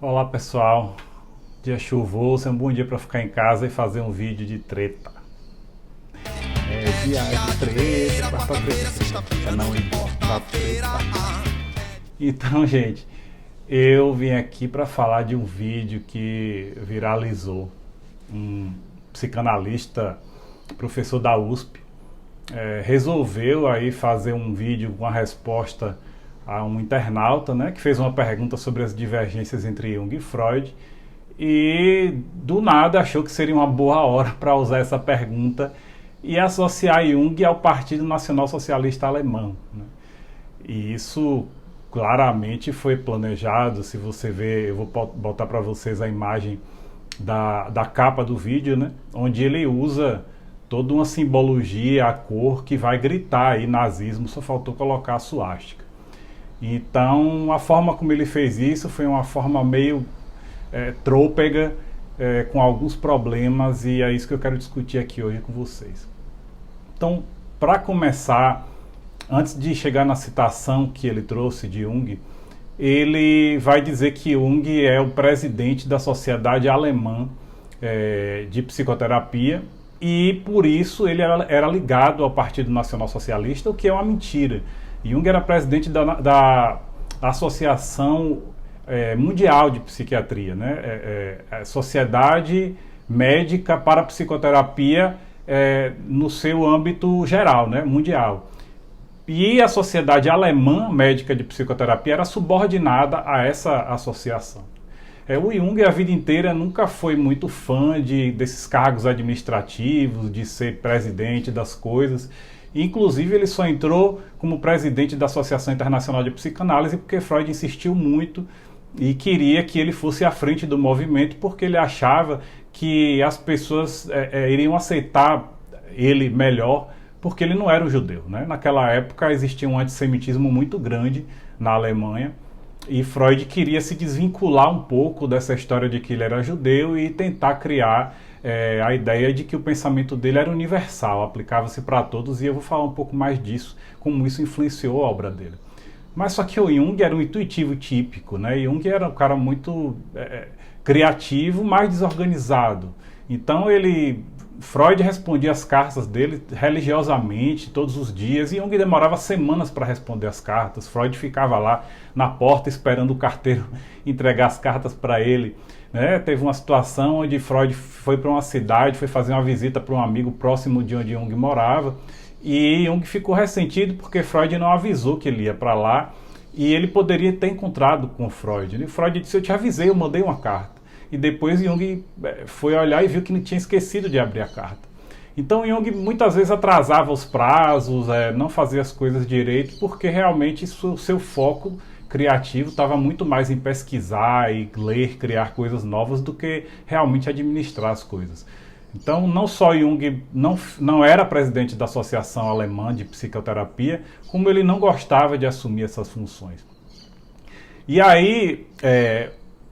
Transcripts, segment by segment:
Olá pessoal, dia chuvoso, é um bom dia para ficar em casa e fazer um vídeo de treta. É dia de treta, quarta treta, não importa treta. Então, gente, eu vim aqui para falar de um vídeo que viralizou. Um psicanalista, professor da USP, resolveu aí fazer um vídeo com a resposta a um internauta, né, que fez uma pergunta sobre as divergências entre Jung e Freud, e do nada achou que seria uma boa hora para usar essa pergunta e associar Jung ao Partido Nacional Socialista Alemão, né? E isso claramente foi planejado. Se você ver, eu vou botar para vocês a imagem da capa do vídeo, né, onde ele usa toda uma simbologia, a cor que vai gritar aí nazismo, só faltou colocar a suástica. Então, a forma como ele fez isso foi uma forma meio trôpega, com alguns problemas, e é isso que eu quero discutir aqui hoje com vocês. Então, para começar, antes de chegar na citação que ele trouxe de Jung, ele vai dizer que Jung é o presidente da Sociedade Alemã de Psicoterapia, e por isso ele era ligado ao Partido Nacional Socialista, o que é uma mentira. Jung era presidente da Associação Mundial de Psiquiatria, né? Sociedade Médica para Psicoterapia no seu âmbito geral, né? Mundial. E a Sociedade Alemã Médica de Psicoterapia era subordinada a essa associação. O Jung, a vida inteira, nunca foi muito fã desses cargos administrativos, de ser presidente das coisas. Inclusive, ele só entrou como presidente da Associação Internacional de Psicanálise porque Freud insistiu muito e queria que ele fosse à frente do movimento, porque ele achava que as pessoas iriam aceitar ele melhor, porque ele não era um judeu, né? Naquela época existia um antissemitismo muito grande na Alemanha, e Freud queria se desvincular um pouco dessa história de que ele era judeu e tentar criar a ideia de que o pensamento dele era universal, aplicava-se para todos, e eu vou falar um pouco mais disso, como isso influenciou a obra dele. Mas só que o Jung era um intuitivo típico, né? Jung era um cara muito criativo, mas desorganizado. Então Freud respondia as cartas dele religiosamente, todos os dias, e Jung demorava semanas para responder as cartas. Freud ficava lá na porta esperando o carteiro entregar as cartas para ele, né? Teve uma situação onde Freud foi para uma cidade, foi fazer uma visita para um amigo próximo de onde Jung morava, e Jung ficou ressentido porque Freud não avisou que ele ia para lá, e ele poderia ter encontrado com Freud. E Freud disse: eu te avisei, eu mandei uma carta. E depois Jung foi olhar e viu que não tinha esquecido de abrir a carta. Então Jung muitas vezes atrasava os prazos, não fazia as coisas direito, porque realmente o seu foco criativo estava muito mais em pesquisar e ler, criar coisas novas, do que realmente administrar as coisas. Então, não só Jung não era presidente da Associação Alemã de Psicoterapia, como ele não gostava de assumir essas funções. E aí,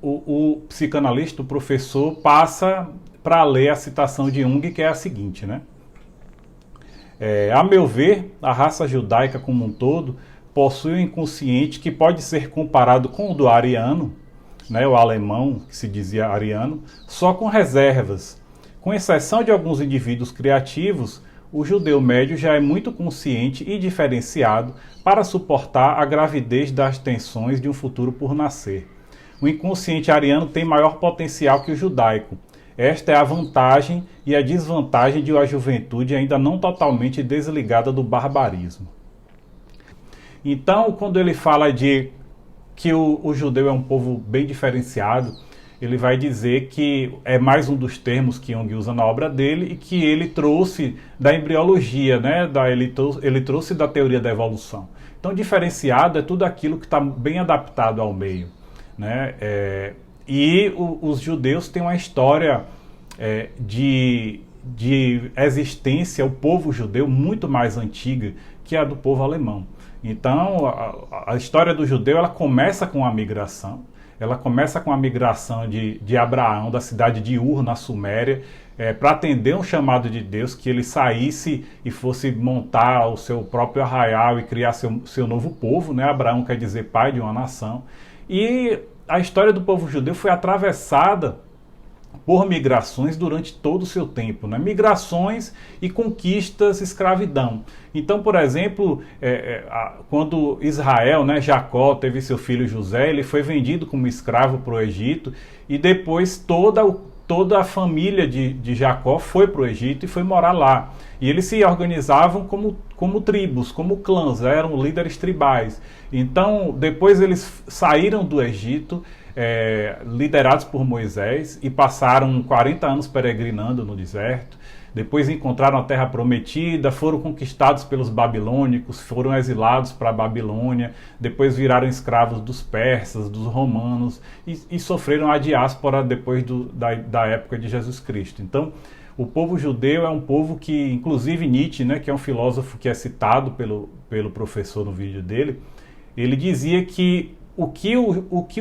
o psicanalista, o professor, passa para ler a citação de Jung, que é a seguinte, né? A meu ver, a raça judaica como um todo possui um inconsciente que pode ser comparado com o do ariano, né, o alemão, que se dizia ariano, só com reservas. Com exceção de alguns indivíduos criativos, o judeu médio já é muito consciente e diferenciado para suportar a gravidez das tensões de um futuro por nascer. O inconsciente ariano tem maior potencial que o judaico. Esta é a vantagem e a desvantagem de uma juventude ainda não totalmente desligada do barbarismo. Então, quando ele fala de que o judeu é um povo bem diferenciado, ele vai dizer que é mais um dos termos que Jung usa na obra dele, e que ele trouxe da embriologia, né? Ele trouxe da teoria da evolução. Então, diferenciado é tudo aquilo que está bem adaptado ao meio, né? Os judeus têm uma história de existência, o povo judeu, muito mais antiga que a do povo alemão. Então, a história do judeu, ela começa com a migração. Ela começa com a migração de Abraão, da cidade de Ur, na Suméria, para atender um chamado de Deus, que ele saísse e fosse montar o seu próprio arraial e criar seu novo povo, né? Abraão quer dizer pai de uma nação. E a história do povo judeu foi atravessada por migrações durante todo o seu tempo, né? Migrações e conquistas, escravidão. Então, por exemplo, quando Israel, né, Jacó, teve seu filho José, ele foi vendido como escravo para o Egito, e depois toda a família de Jacó foi para o Egito e foi morar lá. E eles se organizavam como tribos, como clãs, eram líderes tribais. Então, depois eles saíram do Egito, liderados por Moisés, e passaram 40 anos peregrinando no deserto. Depois encontraram a terra prometida, foram conquistados pelos babilônicos, foram exilados para a Babilônia, depois viraram escravos dos persas, dos romanos, e sofreram a diáspora depois da época de Jesus Cristo. Então, o povo judeu é um povo que, inclusive Nietzsche, né, que é um filósofo que é citado pelo professor no vídeo dele, ele dizia que o que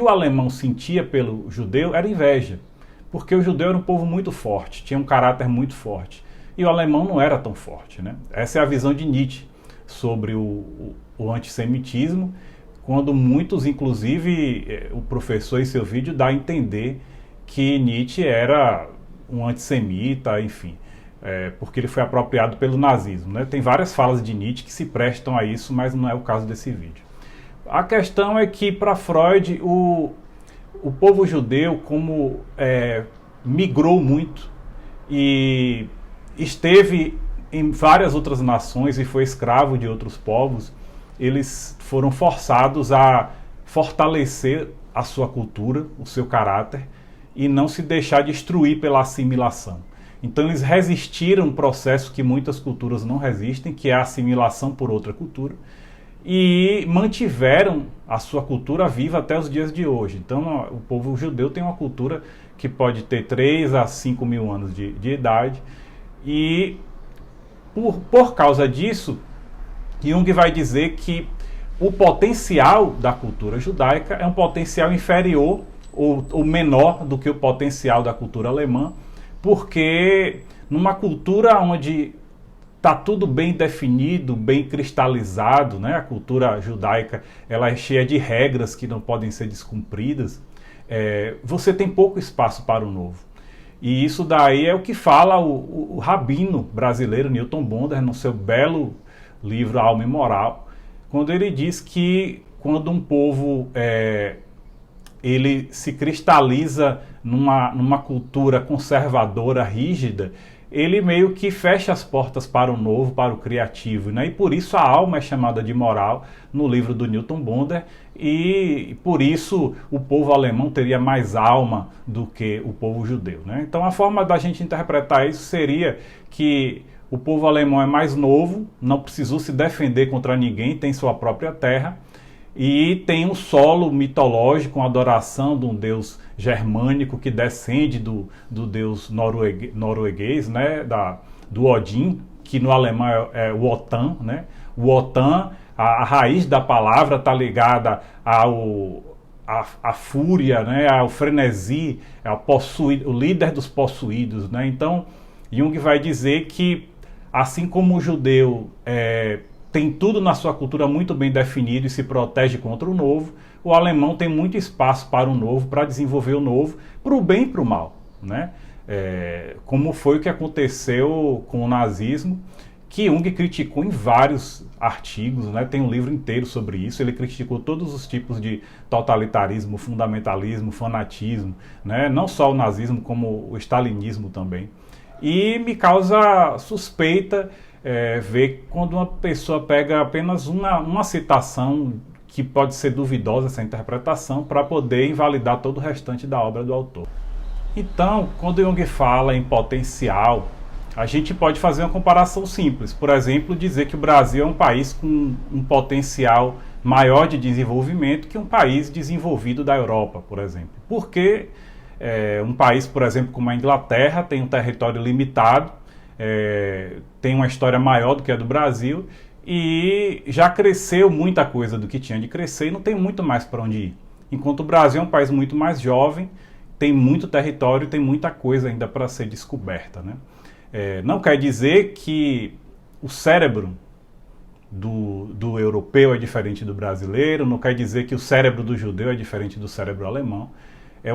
o alemão sentia pelo judeu era inveja, porque o judeu era um povo muito forte, tinha um caráter muito forte, e o alemão não era tão forte, né? Essa é a visão de Nietzsche sobre o antissemitismo, quando muitos, inclusive o professor em seu vídeo dá a entender que Nietzsche era um antissemita, enfim, porque ele foi apropriado pelo nazismo, né? Tem várias falas de Nietzsche que se prestam a isso, mas não é o caso desse vídeo. A questão é que, para Freud, o povo judeu, como migrou muito e esteve em várias outras nações e foi escravo de outros povos, eles foram forçados a fortalecer a sua cultura, o seu caráter, e não se deixar destruir pela assimilação. Então eles resistiram a um processo que muitas culturas não resistem, que é a assimilação por outra cultura, e mantiveram a sua cultura viva até os dias de hoje. Então o povo judeu tem uma cultura que pode ter 3 a 5 mil anos de idade, e por causa disso, Jung vai dizer que o potencial da cultura judaica é um potencial inferior ou menor do que o potencial da cultura alemã, porque numa cultura onde está tudo bem definido, bem cristalizado, né? A cultura judaica ela é cheia de regras que não podem ser descumpridas, você tem pouco espaço para o novo. E isso daí é o que fala o rabino brasileiro Newton Bonder no seu belo livro Alma e Moral, quando ele diz que quando um povo ele se cristaliza numa cultura conservadora, rígida, ele meio que fecha as portas para o novo, para o criativo, né? E por isso a alma é chamada de moral no livro do Newton Bonder, e por isso o povo alemão teria mais alma do que o povo judeu, né? Então a forma da gente interpretar isso seria que o povo alemão é mais novo, não precisou se defender contra ninguém, tem sua própria terra, e tem um solo mitológico, uma adoração de um deus germânico que descende do deus norueguês, né, do Odin, que no alemão é o Wotan, né? O Wotan, a raiz da palavra está ligada à fúria, né, ao frenesi, o líder dos possuídos, né? Então Jung vai dizer que assim como o judeu tem tudo na sua cultura muito bem definido e se protege contra o novo, o alemão tem muito espaço para o novo, para desenvolver o novo, para o bem e para o mal, né? Como foi o que aconteceu com o nazismo, que Jung criticou em vários artigos, né? Tem um livro inteiro sobre isso. Ele criticou todos os tipos de totalitarismo, fundamentalismo, fanatismo, né? Não só o nazismo, como o stalinismo também. E me causa suspeita ver quando uma pessoa pega apenas uma citação, que pode ser duvidosa essa interpretação, para poder invalidar todo o restante da obra do autor. Então, quando Jung fala em potencial, a gente pode fazer uma comparação simples. Por exemplo, dizer que o Brasil é um país com um potencial maior de desenvolvimento que um país desenvolvido da Europa, por exemplo. Porque um país, por exemplo, como a Inglaterra, tem um território limitado, tem uma história maior do que a do Brasil, e já cresceu muita coisa do que tinha de crescer e não tem muito mais para onde ir. Enquanto o Brasil é um país muito mais jovem, tem muito território, tem muita coisa ainda para ser descoberta, né? Não quer dizer que o cérebro do europeu é diferente do brasileiro, não quer dizer que o cérebro do judeu é diferente do cérebro alemão. É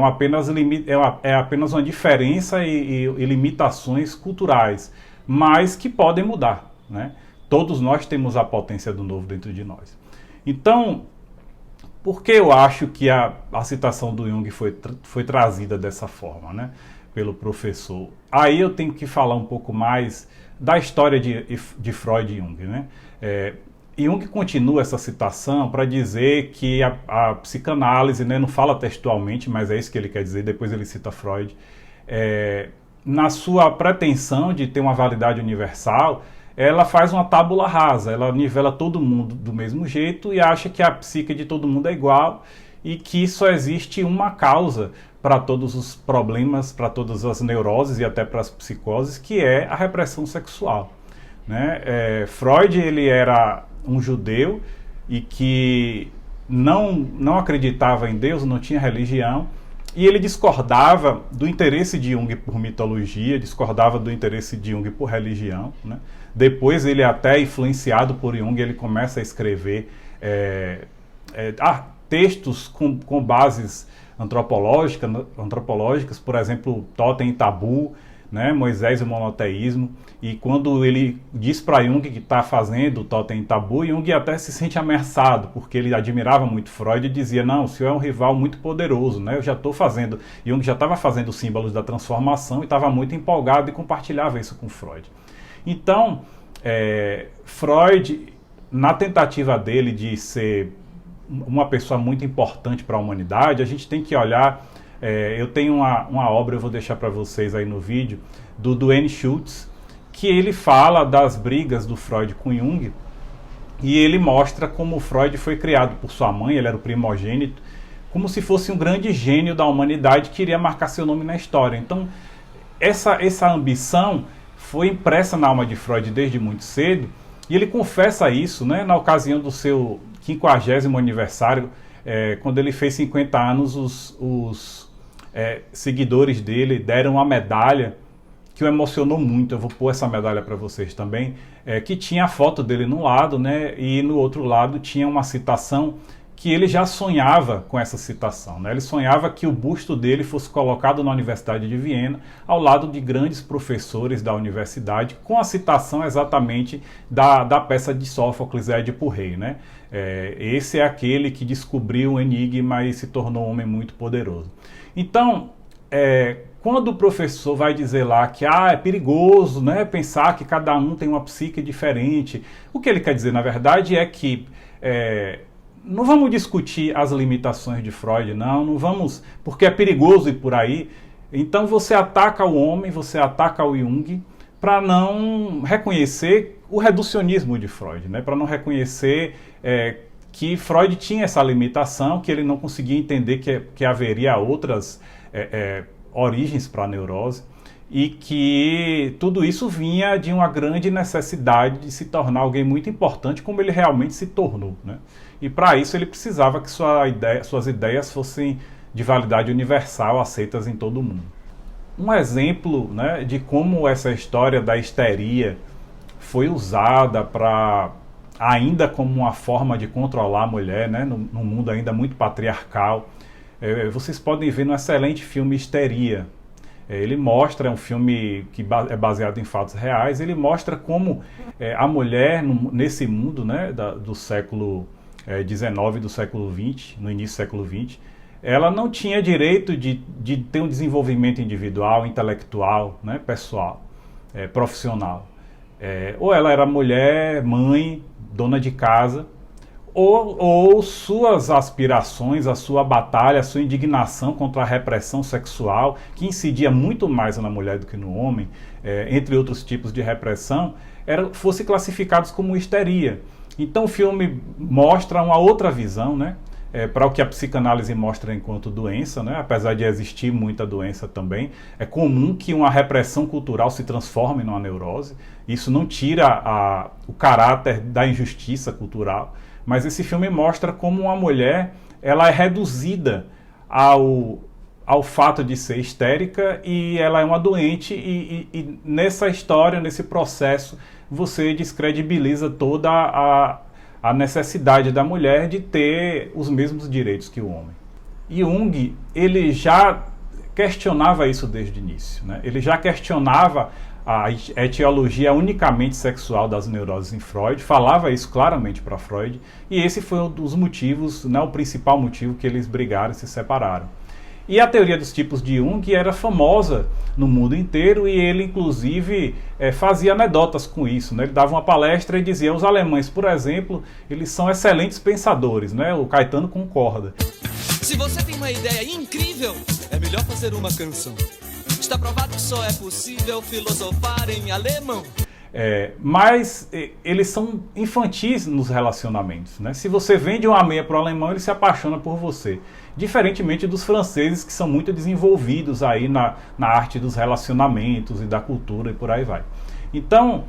apenas uma diferença e limitações culturais, mas que podem mudar, né? Todos nós temos a potência do novo dentro de nós. Então, por que eu acho que a citação do Jung foi trazida dessa forma, né, pelo professor? Aí eu tenho que falar um pouco mais da história de Freud e Jung, né? Jung continua essa citação para dizer que a psicanálise, né, não fala textualmente, mas é isso que ele quer dizer, depois ele cita Freud, na sua pretensão de ter uma validade universal, ela faz uma tábula rasa, ela nivela todo mundo do mesmo jeito e acha que a psique de todo mundo é igual e que só existe uma causa para todos os problemas, para todas as neuroses e até para as psicoses, que é a repressão sexual, né? Freud, ele era um judeu e que não acreditava em Deus, não tinha religião, e ele discordava do interesse de Jung por mitologia, discordava do interesse de Jung por religião, né? Depois ele, até influenciado por Jung, ele começa a escrever textos com bases antropológicas, por exemplo, Totem e Tabu, né, Moisés e o monoteísmo. E quando ele diz para Jung que está fazendo Totem e Tabu, Jung até se sente ameaçado, porque ele admirava muito Freud e dizia: não, o senhor é um rival muito poderoso, né? Eu já estou fazendo. Jung já estava fazendo os símbolos da transformação e estava muito empolgado e compartilhava isso com Freud. Então, Freud, na tentativa dele de ser uma pessoa muito importante para a humanidade, a gente tem que olhar. Eu tenho uma obra, eu vou deixar para vocês aí no vídeo, do Duane Schultz, que ele fala das brigas do Freud com Jung, e ele mostra como Freud foi criado por sua mãe, ele era o primogênito, como se fosse um grande gênio da humanidade que iria marcar seu nome na história. Então, essa ambição foi impressa na alma de Freud desde muito cedo, e ele confessa isso, né, na ocasião do seu 50º aniversário, quando ele fez 50 anos, os seguidores dele deram uma medalha que o emocionou muito. Eu vou pôr essa medalha para vocês também, que tinha a foto dele no lado, né, e no outro lado tinha uma citação que ele já sonhava com essa citação, né? Ele sonhava que o busto dele fosse colocado na Universidade de Viena, ao lado de grandes professores da universidade, com a citação exatamente da peça de Sófocles, Édipo Rei, né? Esse é aquele que descobriu o enigma e se tornou um homem muito poderoso. Então, quando o professor vai dizer lá que é perigoso, né, pensar que cada um tem uma psique diferente, o que ele quer dizer, na verdade, é que não vamos discutir as limitações de Freud, não vamos, porque é perigoso ir por aí. Então você ataca o homem, você ataca o Jung, para não reconhecer o reducionismo de Freud, né? Para não reconhecer que Freud tinha essa limitação, que ele não conseguia entender que haveria outras origens para a neurose, e que tudo isso vinha de uma grande necessidade de se tornar alguém muito importante, como ele realmente se tornou, né? E para isso ele precisava que suas ideias fossem de validade universal, aceitas em todo o mundo. Um exemplo, né, de como essa história da histeria foi usada ainda como uma forma de controlar a mulher, né, num mundo ainda muito patriarcal. Vocês podem ver no excelente filme Histeria. Ele mostra, é um filme que é baseado em fatos reais, ele mostra como a mulher nesse mundo, né, do século XIX, do século XX, no início do século XX, ela não tinha direito de ter um desenvolvimento individual, intelectual, né, pessoal, profissional. Ou ela era mulher, mãe, dona de casa, ou suas aspirações, a sua batalha, a sua indignação contra a repressão sexual, que incidia muito mais na mulher do que no homem, entre outros tipos de repressão, fossem classificados como histeria. Então o filme mostra uma outra visão, né, para o que a psicanálise mostra enquanto doença, né, apesar de existir muita doença também. É comum que uma repressão cultural se transforme numa neurose. Isso não tira o caráter da injustiça cultural, mas esse filme mostra como uma mulher ela é reduzida ao ao fato de ser histérica e ela é uma doente e nessa história, nesse processo, você descredibiliza toda a necessidade da mulher de ter os mesmos direitos que o homem. Jung, ele já questionava isso desde o início, né? Ele já questionava a etiologia unicamente sexual das neuroses em Freud, falava isso claramente para Freud, e esse foi um dos motivos, né, o principal motivo que eles brigaram e se separaram. E a teoria dos tipos de Jung era famosa no mundo inteiro e ele, inclusive, fazia anedotas com isso, né? Ele dava uma palestra e dizia, os alemães, por exemplo, eles são excelentes pensadores, né? O Caetano concorda. Se você tem uma ideia incrível, é melhor fazer uma canção. Está provado que só é possível filosofar em alemão. Mas eles são infantis nos relacionamentos, né? Se você vende uma meia para o alemão, ele se apaixona por você. Diferentemente dos franceses, que são muito desenvolvidos aí na arte dos relacionamentos e da cultura e por aí vai. Então,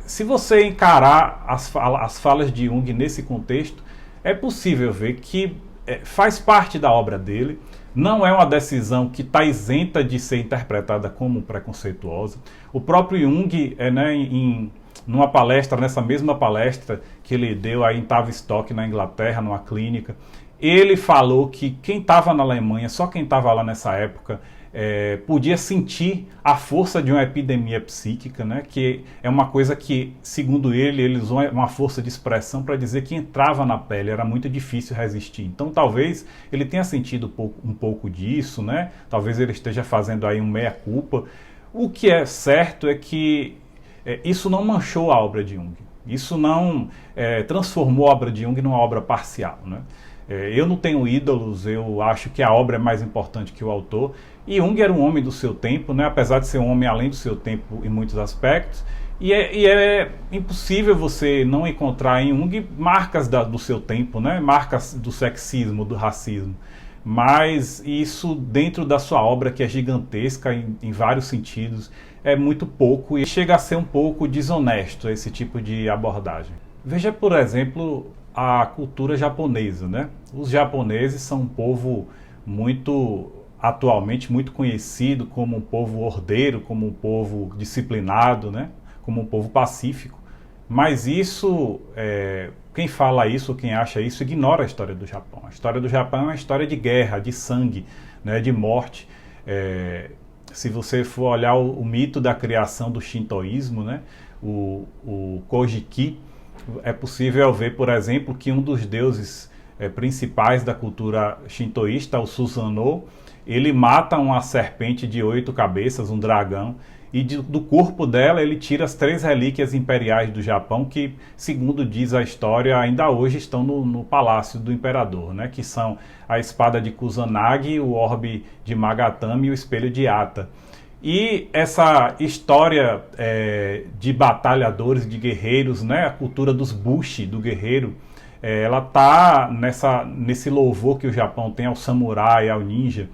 se você encarar as falas de Jung nesse contexto, é possível ver que faz parte da obra dele. Não é uma decisão que está isenta de ser interpretada como preconceituosa. O próprio Jung, numa palestra, nessa mesma palestra que ele deu aí em Tavistock, na Inglaterra, numa clínica, ele falou que quem estava na Alemanha, só quem estava lá nessa época, podia sentir a força de uma epidemia psíquica, né? Que é uma coisa que, segundo ele usou uma força de expressão para dizer que entrava na pele, era muito difícil resistir. Então talvez ele tenha sentido um pouco disso, né? Talvez ele esteja fazendo aí um meia-culpa. O que é certo é que isso não manchou a obra de Jung. Isso não transformou a obra de Jung numa obra parcial, né? Eu não tenho ídolos, eu acho que a obra é mais importante que o autor. E Jung era um homem do seu tempo, né? Apesar de ser um homem além do seu tempo em muitos aspectos. E é impossível você não encontrar em Jung marcas do seu tempo, né? Marcas do sexismo, do racismo. Mas isso dentro da sua obra, que é gigantesca em vários sentidos, é muito pouco e chega a ser um pouco desonesto esse tipo de abordagem. Veja, por exemplo, a cultura japonesa, né? Os japoneses são um povo atualmente muito conhecido como um povo ordeiro, como um povo disciplinado, né? Como um povo pacífico. Mas isso, quem fala isso, quem acha isso, ignora a história do Japão. A história do Japão é uma história de guerra, de sangue, né? De morte. Se você for olhar o mito da criação do shintoísmo, né? O Kojiki, é possível ver, por exemplo, que um dos deuses principais da cultura shintoísta, o Susanoo, ele mata uma serpente de 8 cabeças, um dragão, e do corpo dela ele tira as 3 relíquias imperiais do Japão, que, segundo diz a história, ainda hoje estão no palácio do imperador, né? Que são a espada de Kusanagi, o orbe de Magatama e o espelho de Ata. E essa história de batalhadores, de guerreiros, né? A cultura dos bushi, do guerreiro, ela está nesse louvor que o Japão tem ao samurai, ao ninja.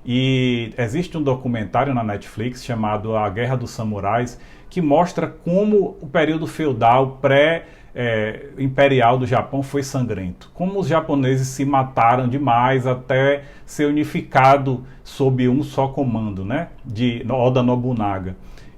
E existe um documentário na Netflix chamado A Guerra dos Samurais, que mostra como o período feudal pré-imperial do Japão foi sangrento. Como os japoneses se mataram demais até ser unificado sob um só comando, né? De Oda Nobunaga.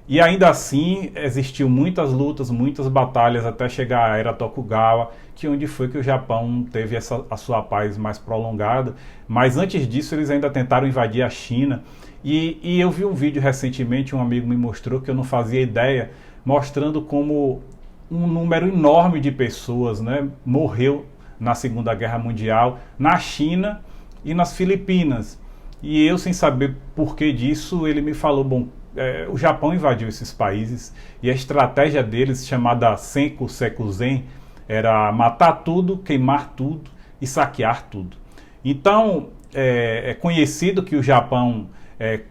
E ainda assim existiu muitas lutas, muitas batalhas até chegar à era Tokugawa, onde foi que o Japão teve a sua paz mais prolongada. Mas antes disso eles ainda tentaram invadir a China. E eu vi um vídeo recentemente, um amigo me mostrou, que eu não fazia ideia, mostrando como um número enorme de pessoas, né, morreu na Segunda Guerra Mundial, na China e nas Filipinas. E eu, sem saber por que disso, ele me falou, bom, o Japão invadiu esses países e a estratégia deles, chamada Senku Sekuzen, era matar tudo, queimar tudo e saquear tudo. Então, é conhecido que o Japão,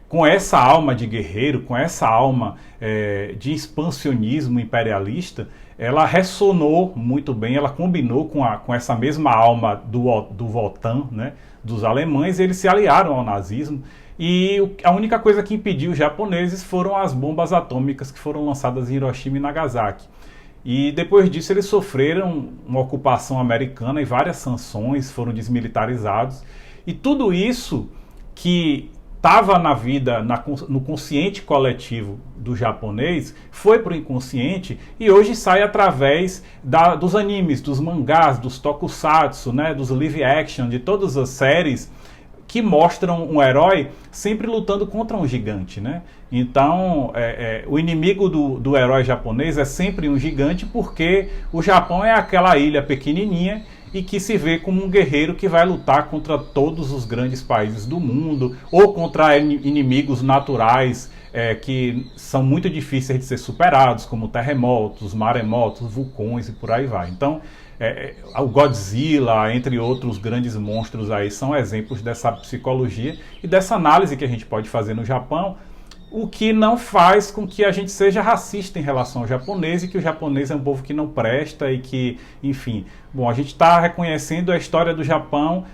com essa alma de guerreiro, com essa alma de expansionismo imperialista, ela ressonou muito bem, ela combinou com essa mesma alma do Wotan, né, dos alemães, e eles se aliaram ao nazismo. E a única coisa que impediu os japoneses foram as bombas atômicas que foram lançadas em Hiroshima e Nagasaki. E depois disso eles sofreram uma ocupação americana e várias sanções, foram desmilitarizados. E tudo isso que estava na vida, no consciente coletivo do japonês, foi para o inconsciente e hoje sai através dos animes, dos mangás, dos tokusatsu, né, dos live action, de todas as séries que mostram um herói sempre lutando contra um gigante, né? Então, o inimigo do herói japonês é sempre um gigante, porque o Japão é aquela ilha pequenininha e que se vê como um guerreiro que vai lutar contra todos os grandes países do mundo, ou contra inimigos naturais que são muito difíceis de ser superados, como terremotos, maremotos, vulcões e por aí vai. Então, o Godzilla, entre outros grandes monstros aí, são exemplos dessa psicologia e dessa análise que a gente pode fazer no Japão, o que não faz com que a gente seja racista em relação ao japonês e que o japonês é um povo que não presta e que, enfim... Bom, a gente está reconhecendo a história do Japão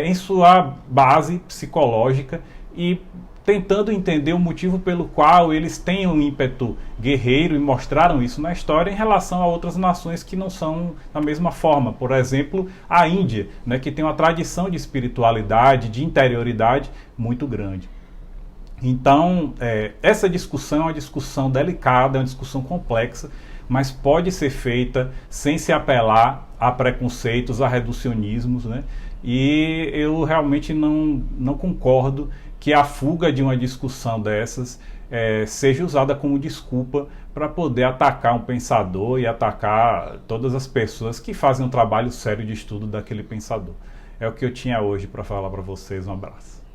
em sua base psicológica e tentando entender o motivo pelo qual eles têm um ímpeto guerreiro e mostraram isso na história em relação a outras nações que não são da mesma forma. Por exemplo, a Índia, né, que tem uma tradição de espiritualidade, de interioridade muito grande. Então, essa discussão é uma discussão delicada, é uma discussão complexa, mas pode ser feita sem se apelar a preconceitos, a reducionismos, né? E eu realmente não concordo que a fuga de uma discussão dessas seja usada como desculpa para poder atacar um pensador e atacar todas as pessoas que fazem um trabalho sério de estudo daquele pensador. É o que eu tinha hoje para falar para vocês. Um abraço.